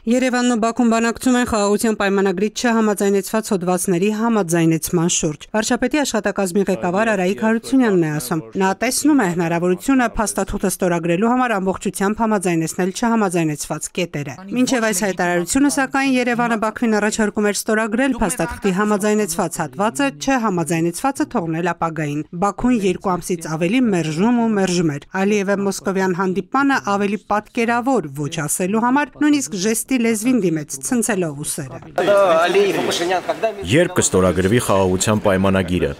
Երևանն ու Բաքուն բանակցում են խաղաղության պայմանագրից չհամաձայնեցված հոդվածների համաձայնեցման շուրջ։ Վարչապետի աշխատակազմի ղեկավար Արայիկ Հարությունյանն է ասում. նա տեսնում է հնարավորությունը փաստաթուղթը ստորագրելու համար ամբողջությամբ համաձայնեցնել չհամաձայնեցված կետերը։ Մինչև այս հայտարարությունը, սակայն, Երևանը Բաքվին առաջարկում էր ստորագրել փաստաթղթի համաձայնեցված հատվածը, չհամաձայնեցվածը թողնել ապագային։ Բաքուն 2 ամսից ավելի մերժում ու մերժում էր։ Ալիևը մոսկովյան հանդիպմանը ավելի պատկերավոր ոչ ասելու համար նույնիսկ ժեստի լեզվին դիմեց, ցնցելով ուսերը։ Երբ կստորագրվի խաղաղության պայմանագիրը։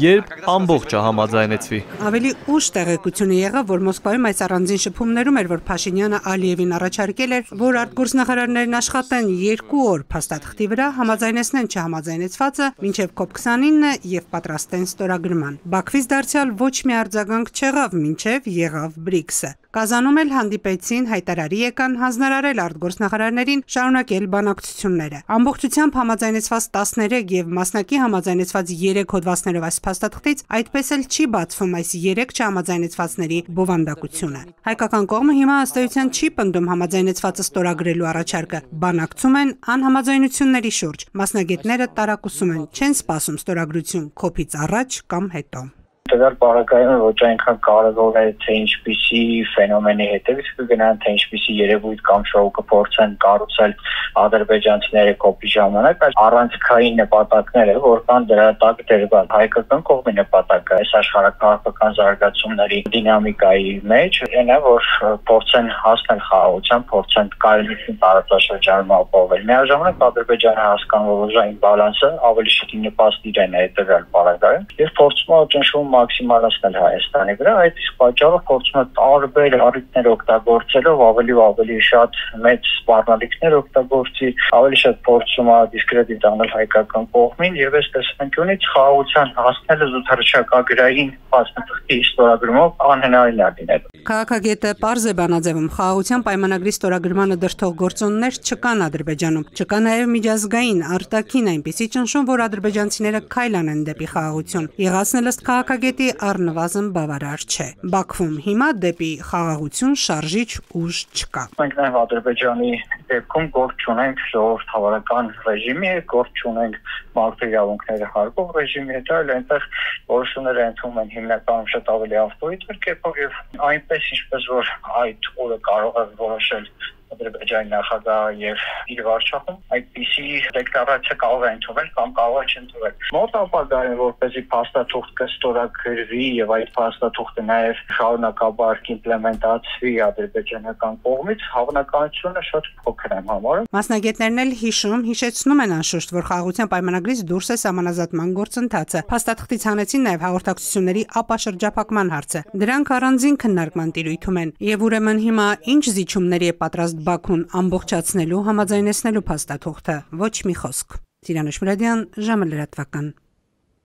Երբ ամբողջը համաձայնեցվի։ Ավելի ուշ տեղեկությունը եղավ, որ Մոսկվայում այս առանձին շփումներում էր, որ Փաշինյանը Ալիևին առաջարկել էր, որ արտգործնախարարներն աշխատեն 2 օր փաստաթղթի վրա, համաձայնեցնեն չհամաձայնեցվածը մինչև COP29 եւ պատրաստեն ստորագրման։ Բաքվից դարձյալ ոչ մի արձագանք չեղավ, մինչև եղավ BRICS-ը։ Կազանում էլ հանդիպեցին, հայտարարի եկան հանձնարարել արտգործնախարարներին շարունակել բանակցությունները։ Ամբողջությամբ համաձայնեցված 13 եւ մասնակի համաձայնեցված 3 հոդվածներով այս փաստաթղթից այդպես էլ չի բացվում այս 3 չհամաձայնեցվածների բովանդակությունը։ Հայկական կողմը հիմա ըստ էության չի պնդում համաձայնեցվածը ստորագրելու առաջարկը, բանակցում են անհամաձայնությունների շուրջ։ Մասնագետները տարակուսում են, չեն սպասում ստորագրություն COP-ից առաջ կամ հետո։ Տվյալ պարագայում ոչ այնքան կարևոր է, թե ինչպիսի ֆենոմենի հետևից կգնան, թե ինչպիսի երևույթ կամ շոու կփորձեն կառուցել ադրբեջանցիները COP-ի ժամանակ, այլ առանցքային նպատակները, որ կան դրա տակ դրված։ Հայկական կողմի նպատակը այս աշխարհակաղակական զարգացումների դինամիկայի մեջ այն է, որ փորձեն հասնել խաղաղության, փորձեն կայունություն տարածաշրջանում ապահովել։ Միաժամանակ Ադրբեջանը հասկանում որ ուժային բալանսը ավելի շուտ նպաստ իրեն է տվյալ պարագայում եւ փորձում է ճնշում մաքսիմալացնել Հայաստանի վրա, այդ իսկ պատճառով փորձում է տարբեր առիթներ օգտագործելով ավելի շատ մեծ սպառնալիքներ օգտագործի, ավելի շատ փորձում է դիսկրեդիտ անել հայկական կողմին եւ այս տեսանկյունից խաղաղության հասնելը զուգահեռաշրջակագրային փաստաթղթի ստորագրումով անհնարին է լինել։ Քաղաքագետը պարզ է բանաձևում խաղաղության պայմանագրի ստորագրմանը դրդող գործոններ չկան Ադրբեջանում, չկա նաեւ միջազգային արտաքին այնպիսի ճնշում, որ ադրբեջանցիները քայլ անեն դեպի խաղաղություն։ Եղածն ըստ քաղաքագետի առնվազն բավարար չէ։ Բաքվում հիմա դեպի խաղաղություն շարժիչ ուժ չկա։ Մենք նաև Ադրբեջանի դեպքում գործ չունենք ժողովրդավարական ռեժիմի, գործ չունենք մարդու իրավունքները հարգող ռեժիմի հետ, այլ այնտեղ որոշումները ընդունում են հիմնականում շատ ավելի ավտորիտար կերպով եւ այնպես ինչպես որ այդ օրը կարող է որոշել Ադրբեջանի նախագահը եւ իր վարչախումբը այդպիսի դեկլարացիա կարող է ընդունել կամ կարող է չընդունել։ Մոտ ապագայում որպեսզի փաստաթուղթ կստորագրվի եւ այդ փաստաթուղթը նաեւ շարունակաբար կիմպլեմենտացվի ադրբեջանական կողմից, հավանականությունը շատ փոքր է համարում։ Մասնագետներն էլ հիշեցնում են անշուշտ, որ խաղաղության պայմանագրից դուրս է սահմանազատման գործընթացը։ Փաստաթղթից հանեցին նաեւ հաղորդակցությունների ապաշրջափակման հարցը։ Դրանք առանձին քննարկման տիրույթում են եւ ուրեմն հիմա ինչ զիջումների է պատրաստ Բաքուն ամբողջացնելու համաձայնեցնելու փաստաթուղթը, ոչ մի խոսք։ Ծիրանուշ Մուրադյան, ժամը լրատվական։